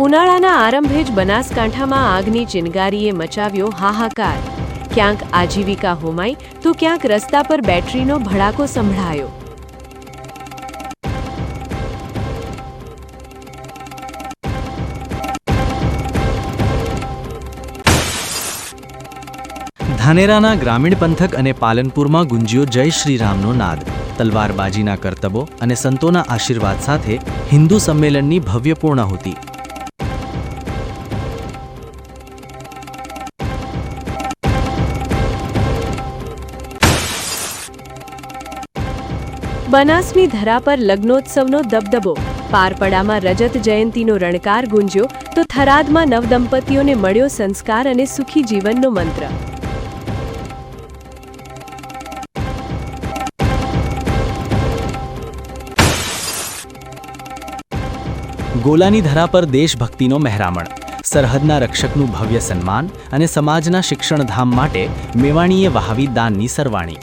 ઉનાળાના આરંભે જ બનાસકાંઠામાં આગની ચિનગારીએ મચાવ્યો હાહાકાર. ક્યાંક આજીવિકા હોમાઈ તો ક્યાંક રસ્તા પર બેટરીનો ભડાકો સંભળાયો. ધાનેરાના ગ્રામીણ પંથક અને પાલનપુરમાં ગુંજ્યો જય શ્રીરામનો નાદ. તલવારબાજીના કરતબો અને સંતોના આશીર્વાદ સાથે હિન્દુ સંમેલનની ભવ્ય પૂર્ણાહુતિ. બનાસની ધરા પર લગ્નોત્સવનો દબદબો. પારપડામાં રજત જયંતીનો રણકાર ગુંજ્યો તો થરાદમાં નવદંપતીઓને મળ્યો સંસ્કાર અને સુખી જીવનનો મંત્ર. ગોલાની ધરા પર દેશભક્તિનો મહેરામણ. સરહદના રક્ષકનું ભવ્ય સન્માન અને સમાજના શિક્ષણધામ માટે મેવાણીએ વહાવી દાનની સરવાણી.